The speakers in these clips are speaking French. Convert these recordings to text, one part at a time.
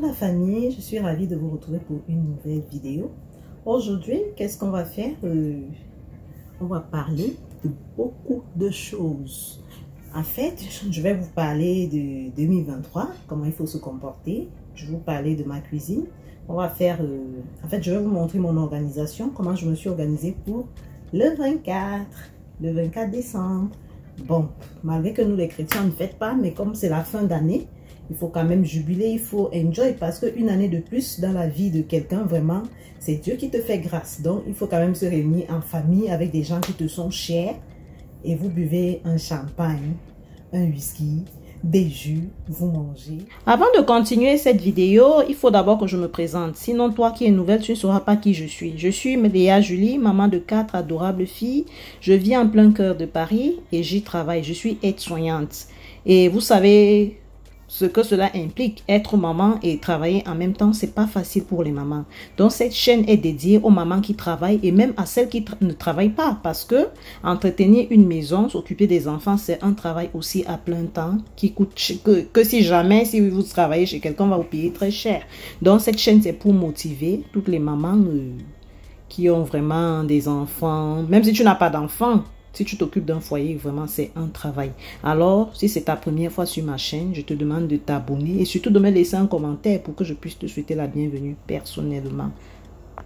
la famille, je suis ravie de vous retrouver pour une nouvelle vidéo. Aujourd'hui, qu'est-ce qu'on va faire? On va parler de beaucoup de choses. En fait, je vais vous parler de 2023, comment il faut se comporter. Je vais vous parler de ma cuisine. On va faire, en fait, je vais vous montrer mon organisation, comment je me suis organisée pour le 24 décembre. Bon, malgré que nous les chrétiens ne fêtent pas, mais comme c'est la fin d'année, il faut quand même jubiler, il faut enjoy, parce qu'une année de plus dans la vie de quelqu'un, vraiment, c'est Dieu qui te fait grâce. Donc, il faut quand même se réunir en famille avec des gens qui te sont chers et vous buvez un champagne, un whisky, des jus, vous mangez. Avant de continuer cette vidéo, il faut d'abord que je me présente. Sinon, toi qui es nouvelle, tu ne sauras pas qui je suis. Je suis Médéa Julie, maman de 4 adorables filles. Je vis en plein cœur de Paris et j'y travaille. Je suis aide-soignante. Et vous savez ce que cela implique, être maman et travailler en même temps, c'est pas facile pour les mamans. Donc cette chaîne est dédiée aux mamans qui travaillent et même à celles qui ne travaillent pas, parce que entretenir une maison, s'occuper des enfants, c'est un travail aussi à plein temps qui coûte que si jamais, si vous travaillez chez quelqu'un, on va vous payer très cher. Donc cette chaîne, c'est pour motiver toutes les mamans qui ont vraiment des enfants, même si tu n'as pas d'enfants. Si tu t'occupes d'un foyer, vraiment, c'est un travail. Alors, si c'est ta première fois sur ma chaîne, je te demande de t'abonner et surtout de me laisser un commentaire pour que je puisse te souhaiter la bienvenue personnellement.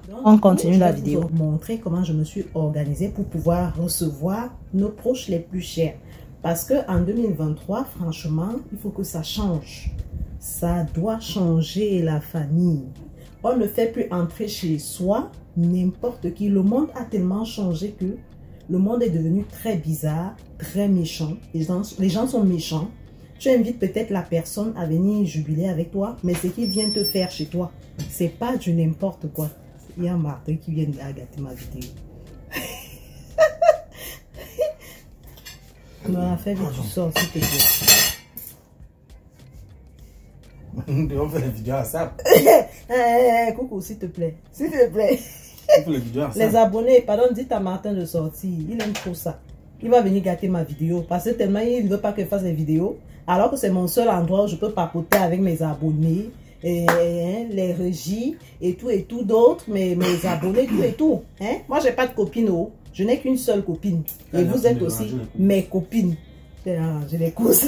Donc, on continue la vidéo. Je vais vous montrer comment je me suis organisée pour pouvoir recevoir nos proches les plus chers. Parce qu'en 2023, franchement, il faut que ça change. Ça doit changer la famille. On ne fait plus entrer chez soi n'importe qui. Le monde a tellement changé que le monde est devenu très bizarre, très méchant. Les gens sont méchants. Tu invites peut-être la personne à venir jubiler avec toi, mais ce qu'il vient te faire chez toi, c'est pas du n'importe quoi. Il y a Martin qui vient de gâter ma vidéo. Non, la fait vite, tu sors, s'il te plaît. On fait la vidéo à ça. Coucou, s'il te plaît. S'il te plaît. Les abonnés, pardon, dites à Martin de sortir. Il aime trop ça. Il va venir gâter ma vidéo parce que tellement il ne veut pas que je fasse les vidéos. Alors que c'est mon seul endroit où je peux papoter avec mes abonnés, les régies et tout d'autres, mes abonnés, tout et tout. Hein? Moi, j'ai pas de copine. Oh. Je n'ai qu'une seule copine. Et vous êtes aussi mes copines. J'ai les courses.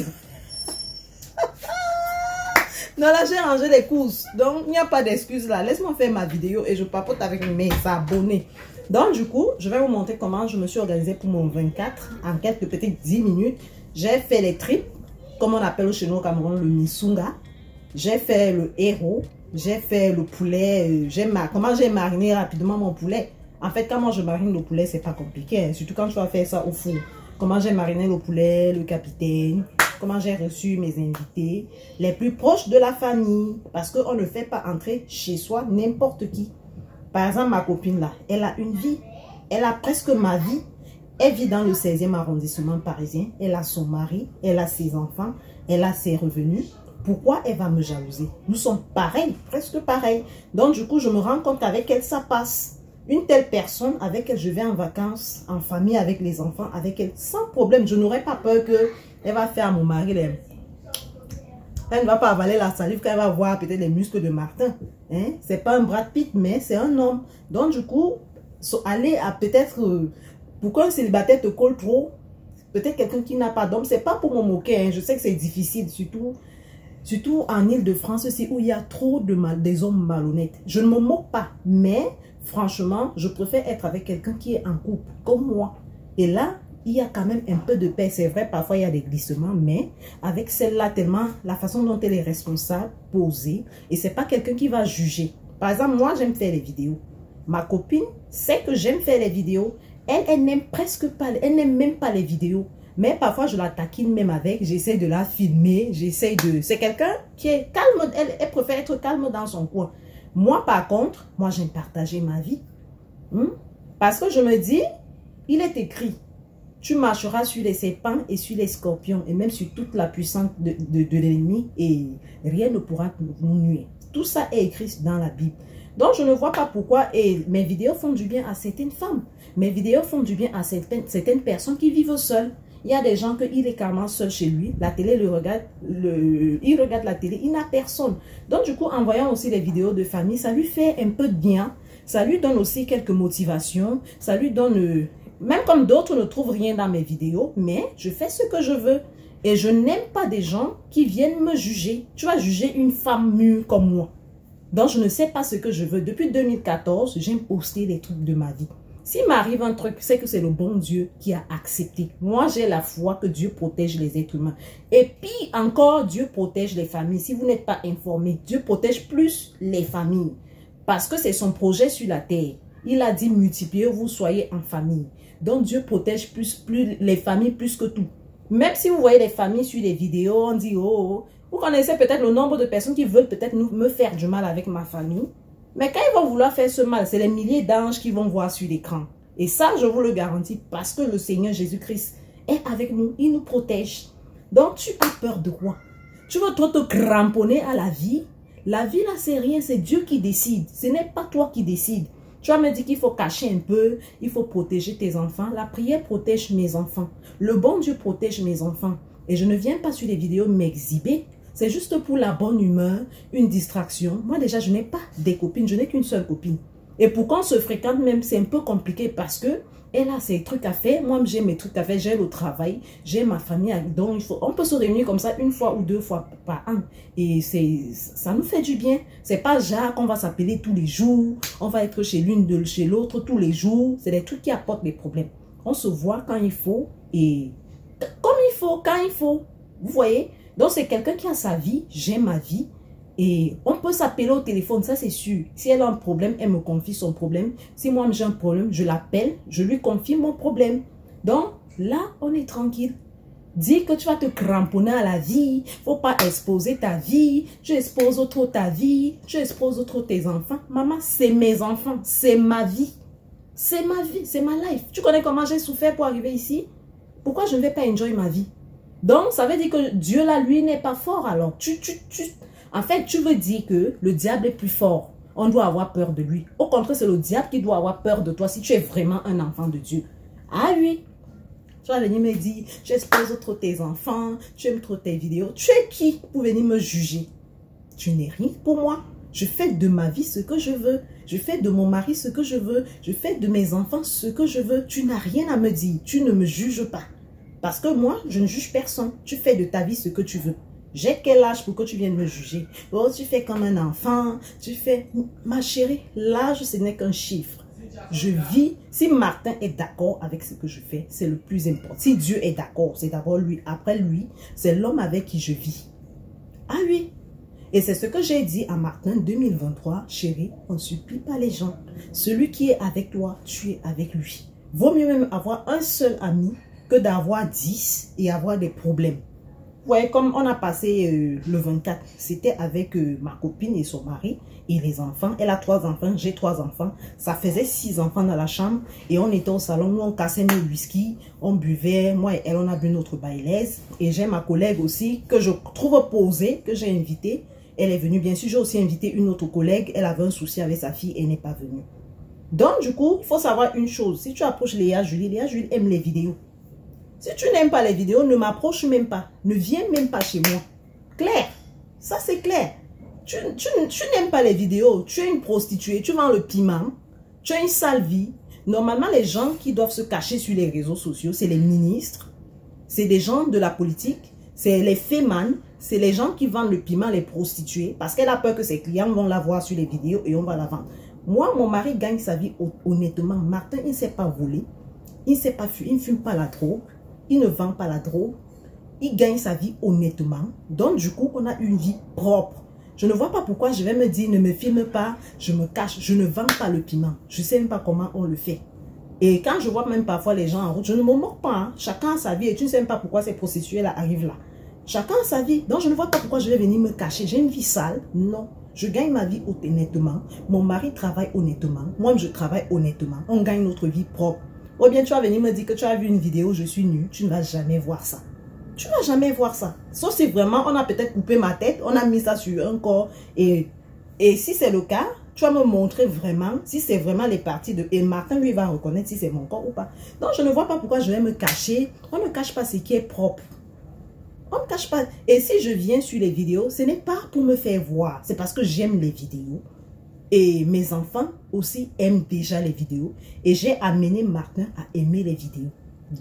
Non, là, j'ai rangé les courses. Donc, il n'y a pas d'excuse là. Laisse-moi faire ma vidéo et je papote avec mes abonnés. Donc, du coup, je vais vous montrer comment je me suis organisée pour mon 24 en quelques petites 10 minutes. J'ai fait les tripes, comme on appelle chez nous au Cameroun, le misunga. J'ai fait le héros. J'ai fait le poulet. Comment j'ai mariné rapidement mon poulet. En fait, quand moi je marine le poulet, c'est pas compliqué. Hein, surtout quand je dois faire ça au four. Comment j'ai mariné le poulet, le capitaine. Comment j'ai reçu mes invités, les plus proches de la famille. Parce qu'on ne fait pas entrer chez soi n'importe qui. Par exemple, ma copine là, elle a une vie. Elle a presque ma vie. Elle vit dans le 16e arrondissement parisien. Elle a son mari, elle a ses enfants, elle a ses revenus. Pourquoi elle va me jalouser? Nous sommes pareils, presque pareils. Donc du coup, je me rends compte qu'avec elle, ça passe. Une telle personne avec elle, je vais en vacances, en famille, avec les enfants, avec elle, sans problème. Je n'aurais pas peur qu'elle va faire à mon mari. Elle ne va pas avaler la salive quand elle va voir peut-être les muscles de Martin. Hein? C'est pas un Brad Pitt, mais c'est un homme. Donc du coup, aller à peut-être, pourquoi un célibataire te colle trop? Peut-être quelqu'un qui n'a pas d'homme. C'est pas pour me moquer. Hein? Je sais que c'est difficile, surtout en Île-de-France aussi, où il y a trop des hommes malhonnêtes. Je ne me moque pas, mais franchement, je préfère être avec quelqu'un qui est en couple, comme moi. Et là, il y a quand même un peu de paix. C'est vrai, parfois il y a des glissements, mais avec celle-là, tellement la façon dont elle est responsable, posée, et c'est pas quelqu'un qui va juger. Par exemple, moi, j'aime faire les vidéos. Ma copine sait que j'aime faire les vidéos. Elle n'aime presque pas, elle n'aime même pas les vidéos. Mais parfois, je la taquine même avec. J'essaie de la filmer. J'essaie de... C'est quelqu'un qui est calme. Elle préfère être calme dans son coin. Moi, par contre, moi, j'aime partager ma vie. Parce que je me dis, il est écrit, tu marcheras sur les serpents et sur les scorpions et même sur toute la puissance de l'ennemi et rien ne pourra nous nuire. Tout ça est écrit dans la Bible. Donc, je ne vois pas pourquoi. Et mes vidéos font du bien à certaines femmes. Mes vidéos font du bien à certaines personnes qui vivent seules. Il y a des gens qu'il est carrément seul chez lui. La télé le regarde, il regarde la télé, il n'a personne. Donc du coup, en voyant aussi les vidéos de famille, ça lui fait un peu de bien. Ça lui donne aussi quelques motivations. Ça lui donne... même comme d'autres ne trouvent rien dans mes vidéos, mais je fais ce que je veux. Et je n'aime pas des gens qui viennent me juger. Tu vas juger une femme mûre comme moi. Donc, je ne sais pas ce que je veux. Depuis 2014, j'aime poster les trucs de ma vie. S'il m'arrive un truc, c'est que c'est le bon Dieu qui a accepté. Moi, j'ai la foi que Dieu protège les êtres humains. Et puis encore, Dieu protège les familles. Si vous n'êtes pas informé, Dieu protège plus les familles. Parce que c'est son projet sur la terre. Il a dit multipliez-vous, soyez en famille. Donc, Dieu protège plus les familles plus que tout. Même si vous voyez des familles sur les vidéos, on dit, oh, vous connaissez peut-être le nombre de personnes qui veulent peut-être me faire du mal avec ma famille. Mais quand ils vont vouloir faire ce mal, c'est les milliers d'anges qui vont voir sur l'écran. Et ça, je vous le garantis, parce que le Seigneur Jésus-Christ est avec nous, il nous protège. Donc, tu as peur de quoi? Tu veux trop te cramponner à la vie? La vie, là, c'est rien, c'est Dieu qui décide. Ce n'est pas toi qui décides. Tu vas me dire qu'il faut cacher un peu, il faut protéger tes enfants. La prière protège mes enfants. Le bon Dieu protège mes enfants. Et je ne viens pas sur les vidéos m'exhiber. C'est juste pour la bonne humeur, une distraction. Moi déjà, je n'ai pas des copines, je n'ai qu'une seule copine. Et pour qu'on se fréquente même, c'est un peu compliqué parce que elle a ses trucs à faire. Moi, j'ai mes trucs à faire, j'ai le travail, j'ai ma famille. Donc, on peut se réunir comme ça une fois ou deux fois par an. Et ça nous fait du bien. C'est pas genre qu'on va s'appeler tous les jours. On va être chez l'une de chez l'autre tous les jours. C'est des trucs qui apportent des problèmes. On se voit quand il faut et comme il faut, quand il faut. Vous voyez? Donc, c'est quelqu'un qui a sa vie, j'ai ma vie. Et on peut s'appeler au téléphone, ça c'est sûr. Si elle a un problème, elle me confie son problème. Si moi j'ai un problème, je l'appelle, je lui confie mon problème. Donc là, on est tranquille. Dis que tu vas te cramponner à la vie, faut pas exposer ta vie, tu exposes trop ta vie, tu exposes trop tes enfants. Maman, c'est mes enfants, c'est ma vie. C'est ma vie, c'est ma life. Tu connais comment j'ai souffert pour arriver ici? Pourquoi je ne vais pas enjoy ma vie? Donc, ça veut dire que Dieu là, lui, n'est pas fort. Alors, en fait, tu veux dire que le diable est plus fort. On doit avoir peur de lui. Au contraire, c'est le diable qui doit avoir peur de toi si tu es vraiment un enfant de Dieu. Ah oui. Tu vas venir me dire, j'expose trop tes enfants, tu aimes trop tes vidéos. Tu es qui pour venir me juger? Tu n'es rien pour moi. Je fais de ma vie ce que je veux. Je fais de mon mari ce que je veux. Je fais de mes enfants ce que je veux. Tu n'as rien à me dire. Tu ne me juges pas. Parce que moi, je ne juge personne. Tu fais de ta vie ce que tu veux. J'ai quel âge pour que tu viennes me juger? Oh, tu fais comme un enfant. Tu fais... Ma chérie, l'âge, ce n'est qu'un chiffre. Je vis. Si Martin est d'accord avec ce que je fais, c'est le plus important. Si Dieu est d'accord, c'est d'abord lui. Après lui, c'est l'homme avec qui je vis. Ah oui. Et c'est ce que j'ai dit à Martin 2023. Chérie, on ne supplie pas les gens. Celui qui est avec toi, tu es avec lui. Vaut mieux même avoir un seul ami que d'avoir 10 et avoir des problèmes. Ouais, comme on a passé le 24, c'était avec ma copine et son mari et les enfants. Elle a 3 enfants, j'ai 3 enfants. Ça faisait 6 enfants dans la chambre et on était au salon où on cassait nos whisky, on buvait. Moi et elle, on a bu notre bailaise. Et j'ai ma collègue aussi que je trouve posée, que j'ai invitée. Elle est venue. Bien sûr, j'ai aussi invité une autre collègue. Elle avait un souci avec sa fille et n'est pas venue. Donc, du coup, il faut savoir une chose. Si tu approches Léa Julie aime les vidéos. Si tu n'aimes pas les vidéos, ne m'approche même pas. Ne viens même pas chez moi. Clair. Ça, c'est clair. Tu n'aimes pas les vidéos. Tu es une prostituée. Tu vends le piment. Tu as une sale vie. Normalement, les gens qui doivent se cacher sur les réseaux sociaux, c'est les ministres. C'est des gens de la politique. C'est les fémanes. C'est les gens qui vendent le piment, les prostituées. Parce qu'elle a peur que ses clients vont la voir sur les vidéos et on va la vendre. Moi, mon mari gagne sa vie honnêtement. Martin, il ne sait pas voler. Il ne sait pas fuir. Il ne fume pas la drogue. Il ne vend pas la drogue. Il gagne sa vie honnêtement. Donc, du coup, on a une vie propre. Je ne vois pas pourquoi je vais me dire, ne me filme pas, je me cache, je ne vends pas le piment. Je ne sais même pas comment on le fait. Et quand je vois même parfois les gens en route, je ne me moque pas. Hein. Chacun a sa vie et tu ne sais même pas pourquoi ces prostituées-là arrivent là. Chacun a sa vie. Donc, je ne vois pas pourquoi je vais venir me cacher. J'ai une vie sale. Non. Je gagne ma vie honnêtement. Mon mari travaille honnêtement. Moi, je travaille honnêtement. On gagne notre vie propre. Ou bien tu vas venir me dire que tu as vu une vidéo, je suis nue. Tu ne vas jamais voir ça. Tu ne vas jamais voir ça. Sauf si vraiment, on a peut-être coupé ma tête, on a mis ça sur un corps. Et si c'est le cas, Tu vas me montrer vraiment si c'est vraiment les parties de... Et Martin, lui, va reconnaître si c'est mon corps ou pas. Donc, je ne vois pas pourquoi je vais me cacher. On ne cache pas ce qui est propre. On ne cache pas. Et si je viens sur les vidéos, ce n'est pas pour me faire voir. C'est parce que j'aime les vidéos. Et mes enfants aussi aiment déjà les vidéos. Et j'ai amené Martin à aimer les vidéos.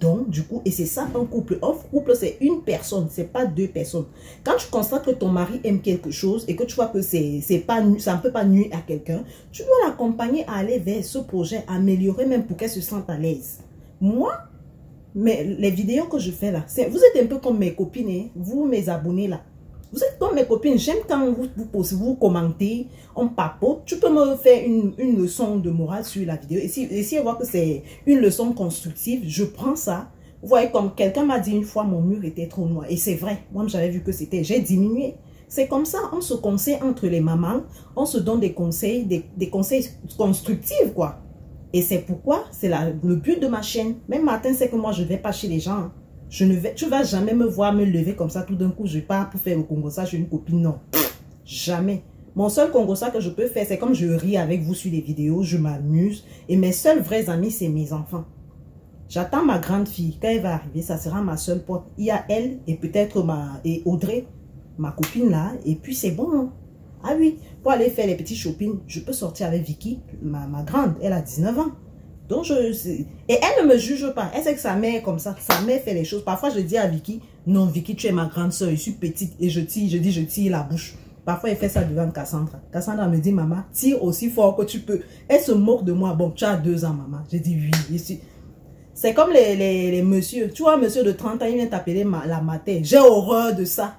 Donc, du coup, et c'est ça un couple. Un couple, c'est une personne, c'est pas deux personnes. Quand tu constates que ton mari aime quelque chose et que tu vois que ça ne peut pas nuire à quelqu'un, tu dois l'accompagner à aller vers ce projet, améliorer même pour qu'elle se sente à l'aise. Moi, mais les vidéos que je fais là, vous êtes un peu comme mes copines, hein, vous, mes abonnés là. Vous êtes comme mes copines, j'aime quand vous commentez, on papote. Tu peux me faire une leçon de morale sur la vidéo. Et si on voit que c'est une leçon constructive, je prends ça. Vous voyez, comme quelqu'un m'a dit une fois, mon mur était trop noir. Et c'est vrai, moi j'avais vu que c'était, j'ai diminué. C'est comme ça, on se conseille entre les mamans, on se donne des conseils, des conseils constructifs, quoi. Et c'est pourquoi, c'est le but de ma chaîne. Même Martin sait que moi, je ne vais pas chez les gens. Tu ne vas jamais me voir me lever comme ça, tout d'un coup, je pars pour faire le Congossa chez une copine. Non, jamais. Mon seul Congossa que je peux faire, c'est comme je ris avec vous sur les vidéos, je m'amuse. Et mes seuls vrais amis, c'est mes enfants. J'attends ma grande fille. Quand elle va arriver, ça sera ma seule pote. Il y a elle et peut-être Audrey, ma copine là. Et puis c'est bon. Hein? Ah oui, pour aller faire les petits shopping, je peux sortir avec Vicky, ma grande. Elle a 19 ans. Donc, et elle ne me juge pas. Elle sait que sa mère est comme ça. Sa mère fait les choses. Parfois, je dis à Vicky, non, Vicky, tu es ma grande soeur. Je suis petite et je tire la bouche. Parfois, elle fait ça devant Cassandra. Cassandra me dit, maman, tire aussi fort que tu peux. Elle se moque de moi. Bon, tu as 2 ans, maman. Je dis oui. C'est comme les messieurs. Tu vois, un monsieur de 30 ans, il vient t'appeler la mater. J'ai horreur de ça.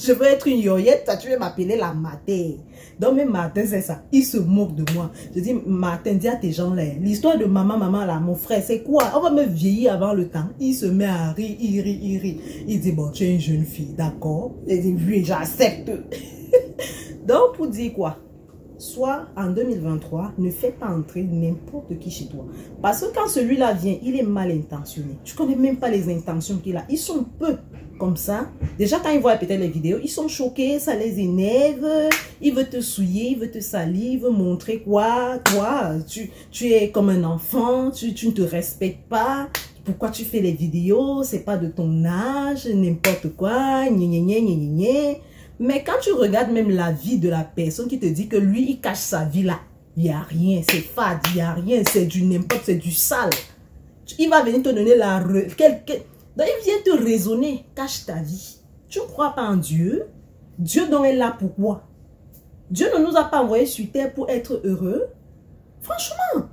Je veux être une yoyette, toi, tu veux m'appeler la mater. Donc, même Martin, c'est ça. Il se moque de moi. Je dis, Martin, dis à tes gens là, l'histoire de maman, là, mon frère, c'est quoi? On va me vieillir avant le temps. Il se met à rire, il rit. Il dit, bon, tu es une jeune fille, d'accord? Il dit, oui, j'accepte. Donc, pour dire quoi? Soit en 2023, ne fais pas entrer n'importe qui chez toi. Parce que quand celui-là vient, il est mal intentionné. Tu ne connais même pas les intentions qu'il a. Ils sont peu comme ça. Déjà, quand ils voient peut-être les vidéos, ils sont choqués, ça les énerve. Il veut te souiller, il veut te salir, il veut montrer quoi. Toi, tu es comme un enfant, tu ne te respectes pas. Pourquoi tu fais les vidéos? C'est pas de ton âge, n'importe quoi. Mais quand tu regardes même la vie de la personne qui te dit que lui, il cache sa vie là, il n'y a rien, c'est fade, il n'y a rien, c'est du n'importe, c'est du sale. Il va venir te donner donc il vient te raisonner, cache ta vie. Tu ne crois pas en Dieu? Dieu donc est là pour quoi? Dieu ne nous a pas envoyés sur terre pour être heureux. Franchement,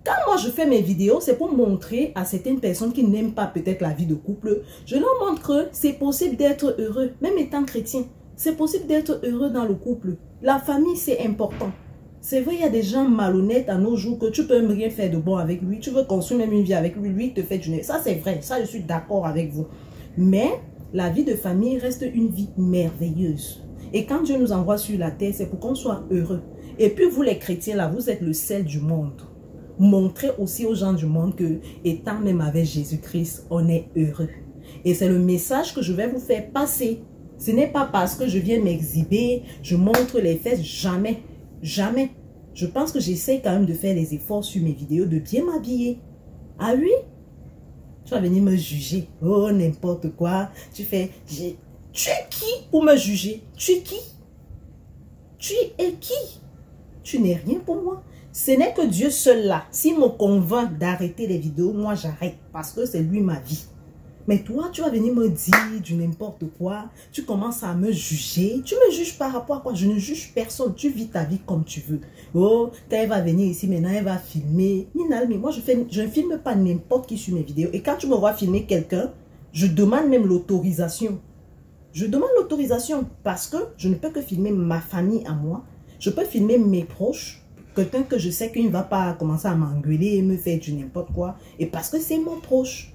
quand moi je fais mes vidéos, c'est pour montrer à certaines personnes qui n'aiment pas peut-être la vie de couple, je leur montre que c'est possible d'être heureux, même étant chrétien. C'est possible d'être heureux dans le couple. La famille, c'est important. C'est vrai, il y a des gens malhonnêtes à nos jours que tu peux même rien faire de bon avec lui. Tu veux construire même une vie avec lui. Lui, il te fait du nez. Ça, c'est vrai. Ça, je suis d'accord avec vous. Mais la vie de famille reste une vie merveilleuse. Et quand Dieu nous envoie sur la terre, c'est pour qu'on soit heureux. Et puis, vous, les chrétiens, là, vous êtes le sel du monde. Montrez aussi aux gens du monde que, étant même avec Jésus-Christ, on est heureux. Et c'est le message que je vais vous faire passer. Ce n'est pas parce que je viens m'exhiber, je montre les fesses, jamais, jamais. Je pense que j'essaie quand même de faire les efforts sur mes vidéos, de bien m'habiller. Ah oui? Tu vas venir me juger. Oh, n'importe quoi. Tu es qui pour me juger? Tu es qui? Tu es qui? Tu n'es rien pour moi. Ce n'est que Dieu seul là. S'il me convainc d'arrêter les vidéos, moi j'arrête parce que c'est lui ma vie. Mais toi, tu vas venir me dire du n'importe quoi. Tu commences à me juger. Tu me juges par rapport à quoi? Je ne juge personne. Tu vis ta vie comme tu veux. Oh, quand elle va venir ici, maintenant, elle va filmer. Mais moi, je ne filme pas n'importe qui sur mes vidéos. Et quand tu me vois filmer quelqu'un, je demande même l'autorisation. Je demande l'autorisation parce que je ne peux que filmer ma famille à moi. Je peux filmer mes proches. Quelqu'un que je sais qu'il ne va pas commencer à m'engueuler et me faire du n'importe quoi. Et parce que c'est mon proche.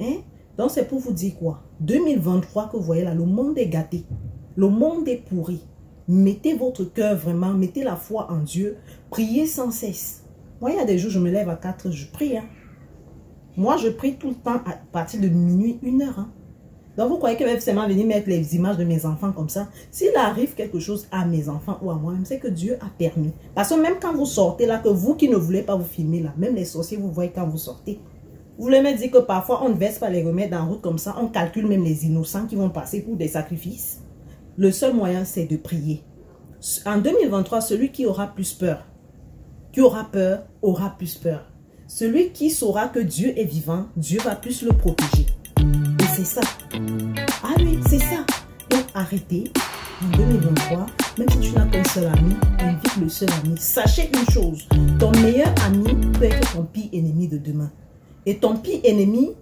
Hein? Donc, c'est pour vous dire quoi? 2023 que vous voyez là, le monde est gâté. Le monde est pourri. Mettez votre cœur vraiment, mettez la foi en Dieu. Priez sans cesse. Moi, il y a des jours, je me lève à 4 heures, je prie. Hein. Moi, je prie tout le temps à partir de minuit, 1 heure. Hein. Donc, vous croyez qu'elle va seulement venir mettre les images de mes enfants comme ça? S'il arrive quelque chose à mes enfants ou à moi-même, c'est que Dieu a permis. Parce que même quand vous sortez là, que vous qui ne voulez pas vous filmer là, même les sorciers, vous voyez quand vous sortez. Vous voulez me dire que parfois, on ne verse pas les remèdes en route comme ça. On calcule même les innocents qui vont passer pour des sacrifices. Le seul moyen, c'est de prier. En 2023, celui qui aura plus peur, aura plus peur. Celui qui saura que Dieu est vivant, Dieu va plus le protéger. Et c'est ça. Ah oui, c'est ça. Donc arrêtez. En 2023, même si tu n'as qu'un seul ami, invite le seul ami. Sachez une chose, ton meilleur ami peut être ton pire ennemi de demain. Et ton pire ennemi,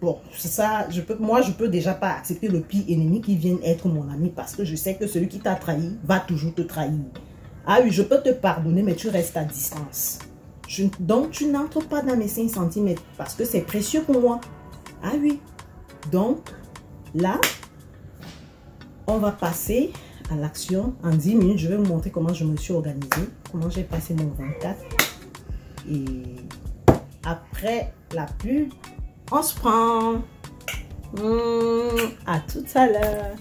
bon, c'est ça, moi je peux déjà pas accepter le pire ennemi qui vienne être mon ami parce que je sais que celui qui t'a trahi va toujours te trahir. Ah oui, je peux te pardonner, mais tu restes à distance. Donc, tu n'entres pas dans mes 5 cm parce que c'est précieux pour moi. Ah oui. Donc, là, on va passer à l'action. En 10 minutes, je vais vous montrer comment je me suis organisée, comment j'ai passé mon 24. Et après la pub, on se prend. À tout à l'heure.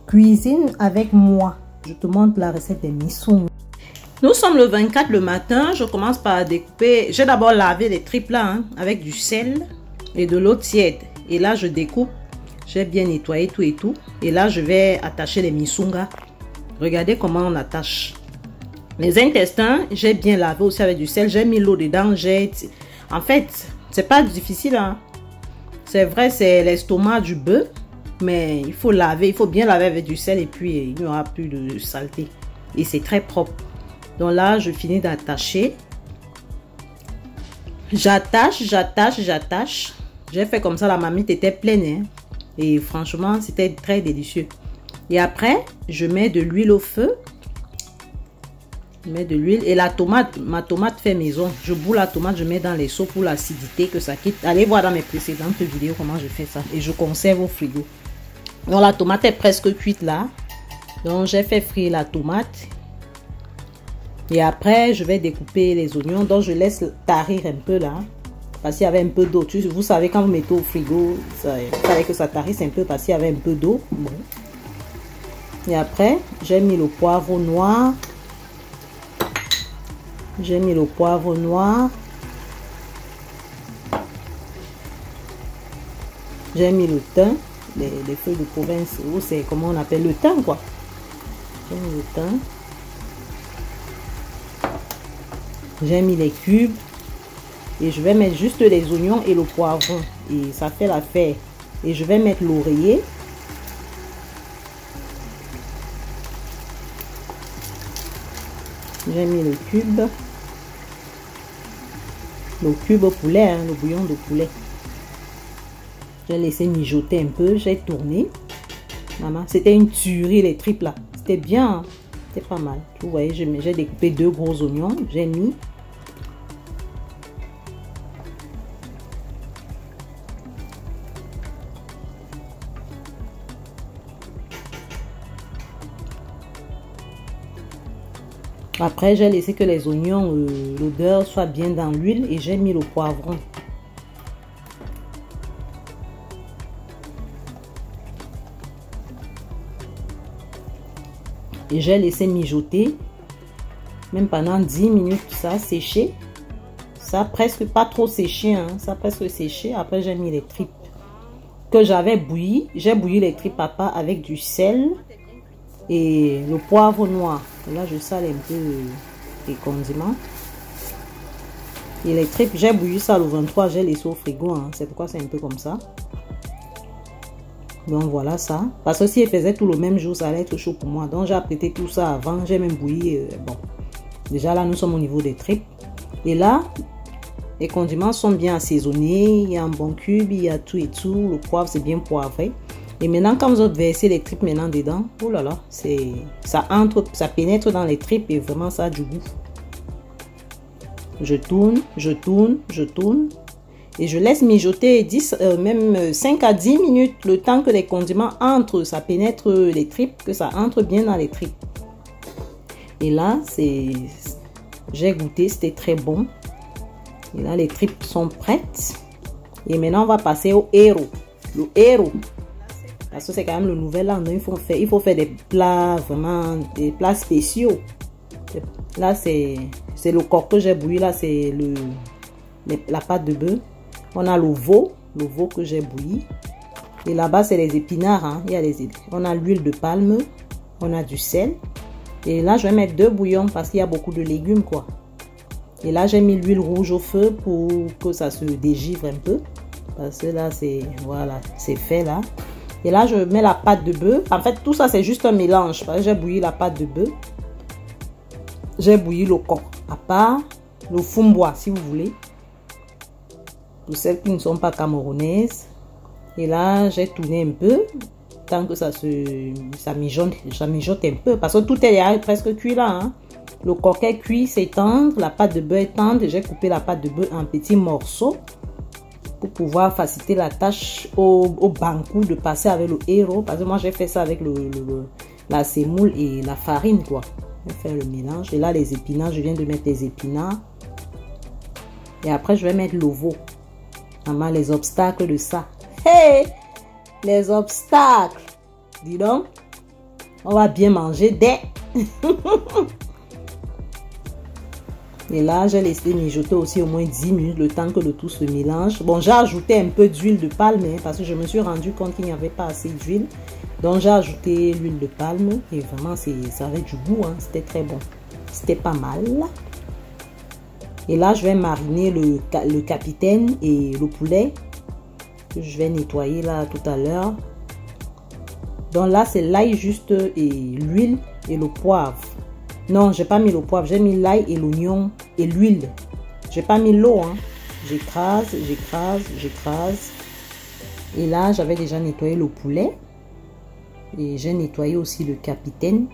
Cuisine avec moi. Je te montre la recette des missons. Nous sommes le 24 le matin. Je commence par découper. J'ai d'abord lavé les tripes là avec du sel et de l'eau tiède. Et là, je découpe. J'ai bien nettoyé tout et tout. Et là, je vais attacher les missungas. Regardez comment on attache. Les intestins, j'ai bien lavé aussi avec du sel. J'ai mis l'eau dedans. En fait, c'est pas difficile. Hein. C'est vrai, c'est l'estomac du bœuf. Mais il faut laver, il faut bien laver avec du sel et puis il n'y aura plus de saleté. Et c'est très propre. Donc là, je finis d'attacher. J'attache. J'ai fait comme ça, la marmite était pleine. Hein. Et franchement, c'était très délicieux. Et après, je mets de l'huile au feu. Je mets de l'huile. Et la tomate, ma tomate fait maison. Je boule la tomate, je mets dans les seaux pour l'acidité que ça quitte. Allez voir dans mes précédentes vidéos comment je fais ça. Et je conserve au frigo. Donc la tomate est presque cuite là. Donc j'ai fait frire la tomate. Et après je vais découper les oignons. Donc je laisse tarir un peu là. Parce qu'il y avait un peu d'eau. Vous savez quand vous mettez au frigo, il fallait que ça tarisse un peu parce qu'il y avait un peu d'eau. Bon. Et après j'ai mis le poivre noir. J'ai mis le poivre noir. J'ai mis le thym. Les feuilles de province, c'est comment on appelle le thym quoi. J'ai mis le thym. J'ai mis les cubes. Et je vais mettre juste les oignons et le poivron. Et ça fait l'affaire. Et je vais mettre l'oreiller. J'ai mis le cube. Le cube au poulet, hein, le bouillon de poulet. J'ai laissé mijoter un peu, j'ai tourné. Maman, c'était une tuerie les tripes là. C'était bien, hein? C'était pas mal. Vous voyez, j'ai découpé 2 gros oignons, j'ai mis. Après, j'ai laissé que les oignons, l'odeur soit bien dans l'huile et j'ai mis le poivron. Et j'ai laissé mijoter, même pendant 10 minutes, ça a séché. Ça a presque pas trop séché, hein, ça a presque séché. Après, j'ai mis les tripes que j'avais bouilli. J'ai bouilli les tripes papa avec du sel et le poivre noir. Et là, je sale un peu les condiments. Et les tripes, j'ai bouilli ça le 23, j'ai laissé au frigo, hein, c'est pourquoi c'est un peu comme ça. Donc voilà ça. Parce que si elle faisait tout le même jour, ça allait être chaud pour moi. Donc j'ai apprêté tout ça avant. J'ai même bouilli. Bon. Déjà là, nous sommes au niveau des tripes. Et là, les condiments sont bien assaisonnés. Il y a un bon cube, il y a tout et tout. Le poivre, c'est bien poivré. Et maintenant, quand vous avez versé les tripes maintenant dedans, oh là là, ça entre, ça pénètre dans les tripes et vraiment ça a du goût. Je tourne. Et je laisse mijoter 10, même 5 à 10 minutes, le temps que les condiments entrent, ça pénètre les tripes, que ça entre bien dans les tripes. Et là, j'ai goûté, c'était très bon. Et là, les tripes sont prêtes. Et maintenant, on va passer au héros. Le héros. Parce que c'est quand même le nouvel an. Il faut faire des plats, vraiment, des plats spéciaux. Là, c'est le coq que j'ai bouilli. Là, c'est la pâte de bœuf. On a le veau que j'ai bouilli. Et là-bas, c'est les épinards. Hein. On a l'huile de palme. On a du sel. Et là, je vais mettre 2 bouillons parce qu'il y a beaucoup de légumes, quoi. Et là, j'ai mis l'huile rouge au feu pour que ça se dégivre un peu. Parce que là, voilà, c'est fait là. Et là, je mets la pâte de bœuf. En fait, tout ça, c'est juste un mélange. J'ai bouilli la pâte de bœuf. J'ai bouilli le coq à part. Le fumbois, si vous voulez. Pour celles qui ne sont pas camerounaises. Et là, j'ai tourné un peu. Tant que ça mijote un peu. Parce que tout est presque cuit là. Hein. Le coq est cuit, c'est tendre. La pâte de bœuf est tendre. J'ai coupé la pâte de bœuf en petits morceaux. Pour pouvoir faciliter la tâche au bankou de passer avec le héros. Parce que moi, j'ai fait ça avec la semoule et la farine, quoi. Je vais faire le mélange. Et là, les épinards, je viens de mettre les épinards. Et après, je vais mettre le veau. Maman, les obstacles de ça. Hey! Les obstacles. Dis donc. On va bien manger des... Et là, j'ai laissé mijoter aussi au moins 10 minutes, le temps que le tout se mélange. Bon, j'ai ajouté un peu d'huile de palme, hein, parce que je me suis rendu compte qu'il n'y avait pas assez d'huile. Donc, j'ai ajouté l'huile de palme. Et vraiment, ça avait du goût. Hein, c'était très bon. C'était pas mal. Et là, je vais mariner le capitaine et le poulet. Que je vais nettoyer là tout à l'heure. Donc là, c'est l'ail juste et l'huile et le poivre. Non, j'ai pas mis le poivre, j'ai mis l'ail et l'oignon et l'huile. J'ai pas mis l'eau, hein. J'écrase. Et là, j'avais déjà nettoyé le poulet. Et j'ai nettoyé aussi le capitaine.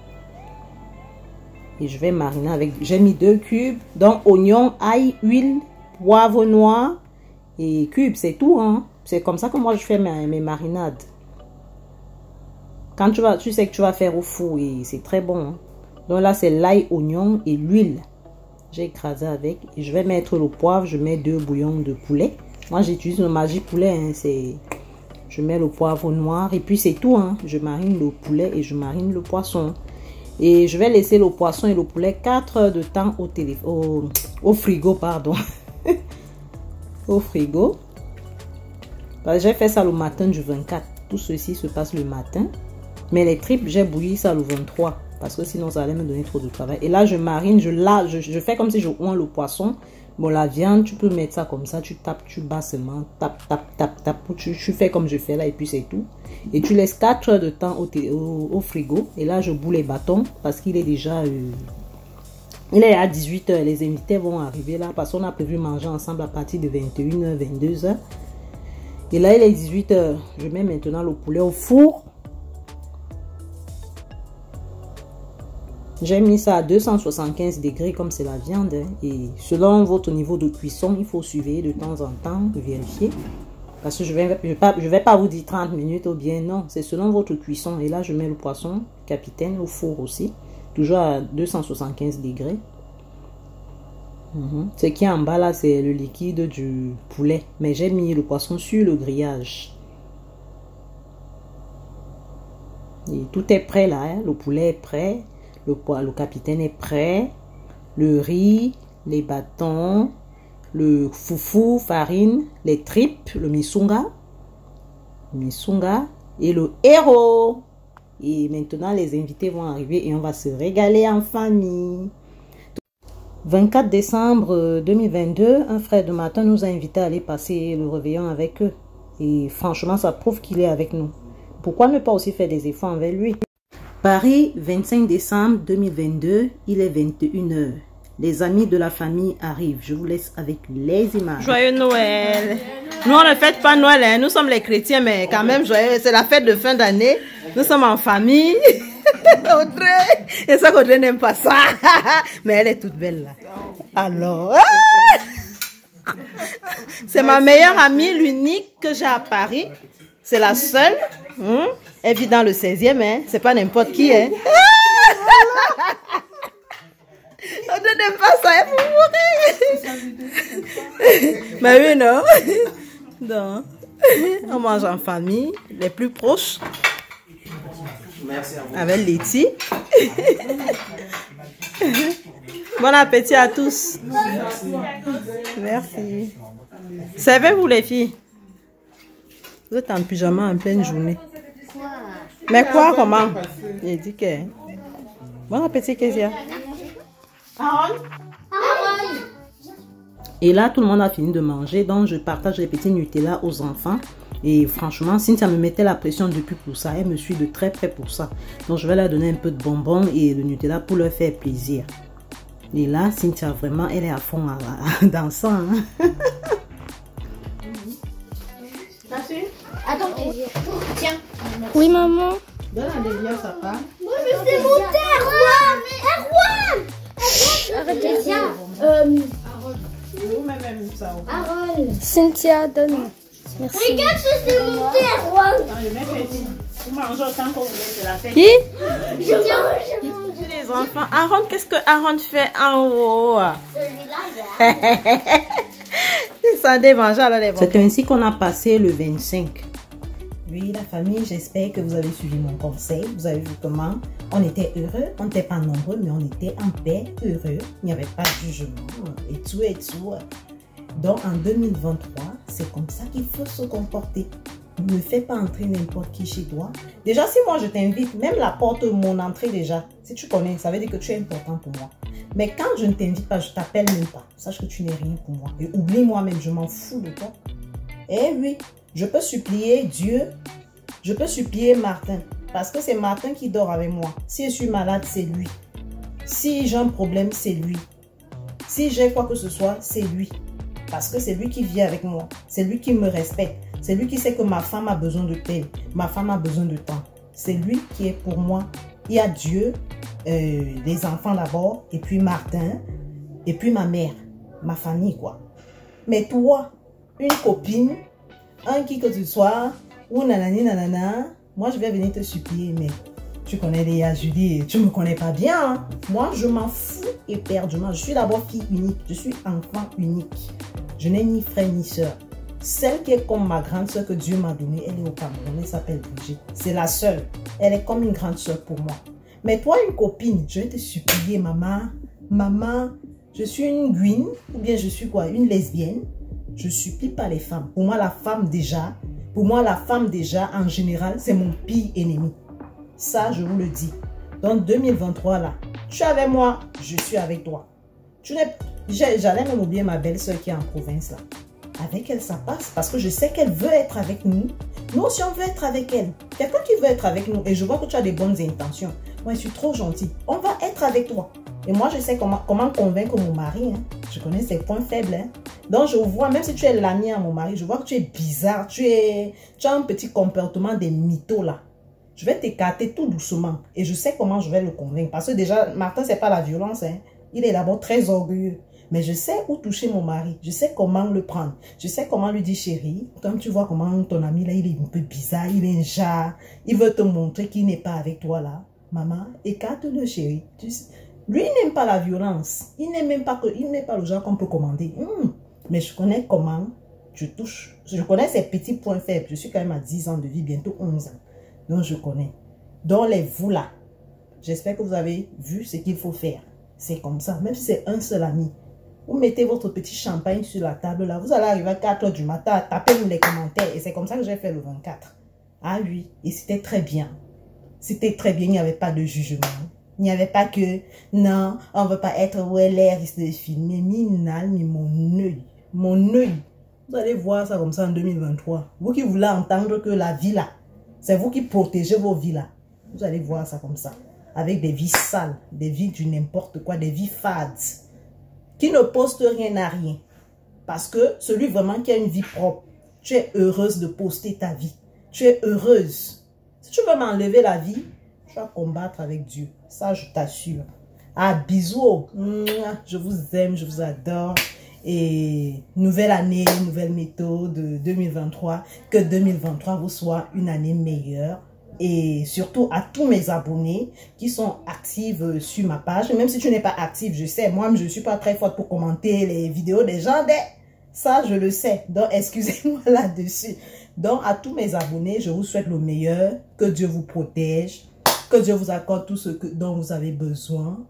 Et je vais mariner avec... J'ai mis 2 cubes. Donc, oignon, ail, huile, poivre noir et cubes, c'est tout, hein. C'est comme ça que moi, je fais mes marinades. Quand tu sais que tu vas faire au four et c'est très bon, hein. Donc là, c'est l'ail, oignon et l'huile. J'ai écrasé avec. Et je vais mettre le poivre. Je mets 2 bouillons de poulet. Moi, j'utilise le Maggi poulet. Hein, je mets le poivre noir. Et puis, c'est tout. Hein. Je marine le poulet et je marine le poisson. Et je vais laisser le poisson et le poulet 4 heures de temps au frigo. Pardon. Au frigo. J'ai fait ça le matin du 24. Tout ceci se passe le matin. Mais les tripes, j'ai bouilli ça le 23. Parce que sinon, ça allait me donner trop de travail. Et là, je marine, je fais comme si je oins le poisson. Bon, la viande, tu peux mettre ça comme ça. Tu tapes, tu bats seulement. Tape. Tu fais comme je fais là et puis c'est tout. Et tu laisses 4 heures de temps au frigo. Et là, je boule les bâtons parce qu'il est déjà... il est à 18 h. Les invités vont arriver là parce qu'on a prévu manger ensemble à partir de 21 h, 22 h. Et là, il est 18 h. Je mets maintenant le poulet au four. J'ai mis ça à 275 degrés comme c'est la viande. Hein, et selon votre niveau de cuisson, il faut surveiller de temps en temps, vérifier. Parce que je vais pas vous dire 30 minutes ou bien non. C'est selon votre cuisson. Et là, je mets le poisson capitaine au four aussi. Toujours à 275 degrés. Ce qui est en bas là, c'est le liquide du poulet. Mais j'ai mis le poisson sur le grillage. Et tout est prêt là. Hein, le poulet est prêt. Le capitaine est prêt. Le riz, les bâtons, le foufou, farine, les tripes, le misunga et le héros. Et maintenant, les invités vont arriver et on va se régaler en famille. 24 décembre 2022, un frère de matin nous a invités à aller passer le réveillon avec eux. Et franchement, ça prouve qu'il est avec nous. Pourquoi ne pas aussi faire des efforts envers lui? Paris, 25 décembre 2022, il est 21 h. Les amis de la famille arrivent. Je vous laisse avec les images. Joyeux Noël. Nous, on ne fête pas Noël, hein. Nous sommes les chrétiens, mais quand même, c'est la fête de fin d'année. Nous sommes en famille. Audrey. Et ça, Audrey n'aime pas ça. Mais elle est toute belle là. Alors. C'est ma meilleure amie, l'unique que j'ai à Paris. C'est la seule. Elle vit dans le 16e, hein. C'est pas n'importe qui, hein. On ne n'aime pas ça, elle peut mourir. Mais oui, non. Donc, on mange en famille, les plus proches. Merci à vous. Avec Letty. Bon appétit à tous. Merci. Servez-vous les filles. Vous êtes en pyjama en pleine journée. Mais quoi, comment? Il dit que... Bon appétit, Kezia. Et là, tout le monde a fini de manger. Donc, je partage les petits Nutella aux enfants. Et franchement, Cynthia me mettait la pression depuis pour ça. Elle me suit de très près pour ça. Donc, je vais leur donner un peu de bonbons et de Nutella pour leur faire plaisir. Et là, Cynthia, vraiment, elle est à fond dans ça. Hein? Attends, tiens. Oui, maman. Donne un délire, ça part. Moi, je sais monter, Erwan. Arrêtez, tiens. Vous-même, ça. Aaron. Cynthia, donne. Merci. Regarde, je sais monter, Erwan. Vous mangez autant que vous voulez, c'est la fête. Qui? Les enfants. Aaron, qu'est-ce que Aaron fait en haut? C'est ainsi qu'on a passé le 25. Oui, la famille, j'espère que vous avez suivi mon conseil. Vous avez vu comment on était heureux. On n'était pas nombreux, mais on était en paix, heureux. Il n'y avait pas de jugement et tout et tout. Donc, en 2023, c'est comme ça qu'il faut se comporter. Ne fais pas entrer n'importe qui chez toi. Déjà, si moi je t'invite, même la porte, mon entrée déjà, si tu connais, ça veut dire que tu es important pour moi. Mais quand je ne t'invite pas, je t'appelle même pas. Sache que tu n'es rien pour moi. Et oublie moi-même, je m'en fous de toi. Eh oui, je peux supplier Dieu, je peux supplier Martin. Parce que c'est Martin qui dort avec moi. Si je suis malade, c'est lui. Si j'ai un problème, c'est lui. Si j'ai quoi que ce soit, c'est lui. Parce que c'est lui qui vit avec moi. C'est lui qui me respecte. C'est lui qui sait que ma femme a besoin de tel. Ma femme a besoin de temps. C'est lui qui est pour moi. Il y a Dieu, les enfants d'abord, et puis Martin, et puis ma mère, ma famille, quoi. Mais toi, une copine, un qui que tu sois, ou nanani nanana, moi je vais venir te supplier, mais tu connais déjà Julie, tu me connais pas bien. Hein? Moi, je m'en fous éperdument. Je suis d'abord fille unique, je suis enfant unique. Je n'ai ni frère ni soeur. Celle qui est comme ma grande soeur que Dieu m'a donnée, elle est au Cameroun, elle s'appelle Brigitte. C'est la seule. Elle est comme une grande soeur pour moi. Mais toi, une copine, je vais te supplier, maman. Maman, je suis une guine, ou bien je suis quoi, une lesbienne. Je supplie pas les femmes. Pour moi, la femme déjà, en général, c'est mon pire ennemi. Ça, je vous le dis. Dans 2023, là, tu es avec moi, je suis avec toi. J'allais même oublier ma belle-soeur qui est en province, là. Avec elle, ça passe parce que je sais qu'elle veut être avec nous. Nous aussi, on veut être avec elle. Quelqu'un qui veut être avec nous et je vois que tu as des bonnes intentions. Moi, je suis trop gentille. On va être avec toi. Et moi, je sais comment convaincre mon mari. Hein. Je connais ses points faibles. Hein. Donc, je vois, même si tu es l'ami à mon mari, je vois que tu es bizarre. Tu as un petit comportement des mythos là. Je vais t'écarter tout doucement. Et je sais comment je vais le convaincre. Parce que déjà, Martin, c'est pas la violence. Hein. Il est d'abord très orgueilleux. Mais je sais où toucher mon mari. Je sais comment le prendre. Je sais comment lui dire, chérie, comme tu vois comment ton ami là, il est un peu bizarre, il est un jar. Il veut te montrer qu'il n'est pas avec toi là. Maman, écarte-le, chérie. Lui, il n'aime pas la violence. Il n'est pas le genre qu'on peut commander. Mais je connais comment je touche. Je connais ses petits points faibles. Je suis quand même à 10 ans de vie, bientôt 11 ans. Donc, je connais. Donc, les vous là, j'espère que vous avez vu ce qu'il faut faire. C'est comme ça. Même si c'est un seul ami. Vous mettez votre petit champagne sur la table là. Vous allez arriver à 4 h du matin, tapez-nous les commentaires. Et c'est comme ça que j'ai fait le 24. Ah oui, et c'était très bien. C'était très bien, il n'y avait pas de jugement. Il n'y avait pas que, non, on ne veut pas être où elle est, risque de filmer. Minal, mais mon œil. Mon œil. Vous allez voir ça comme ça en 2023. Vous qui voulez entendre que la vie là, c'est vous qui protégez vos vies là. Vous allez voir ça comme ça. Avec des vies sales, des vies du n'importe quoi, des vies fades. Qui ne poste rien à rien. Parce que celui vraiment qui a une vie propre, tu es heureuse de poster ta vie. Tu es heureuse. Si tu veux m'enlever la vie, tu vas combattre avec Dieu. Ça, je t'assure. Ah, bisous. Je vous aime, je vous adore. Et nouvelle année, nouvelle méthode 2023. Que 2023 vous soit une année meilleure. Et surtout à tous mes abonnés qui sont actifs sur ma page. Même si tu n'es pas actif, je sais, moi je ne suis pas très forte pour commenter les vidéos des gens. Ça, je le sais. Donc, excusez-moi là-dessus. Donc, à tous mes abonnés, je vous souhaite le meilleur. Que Dieu vous protège. Que Dieu vous accorde tout ce dont vous avez besoin.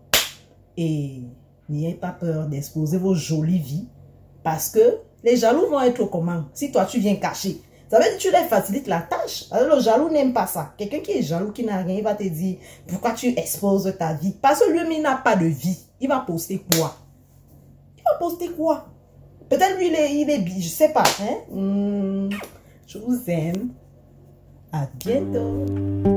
Et n'ayez pas peur d'exposer vos jolies vies. Parce que les jaloux vont être comment? Si toi, tu viens cacher. Ça veut dire que tu leur facilites la tâche. Alors, le jaloux n'aime pas ça. Quelqu'un qui est jaloux, qui n'a rien, il va te dire pourquoi tu exposes ta vie. Parce que lui, il n'a pas de vie. Il va poster quoi? Il va poster quoi? Peut-être lui, il est je sais pas. Hein? Je vous aime. À bientôt.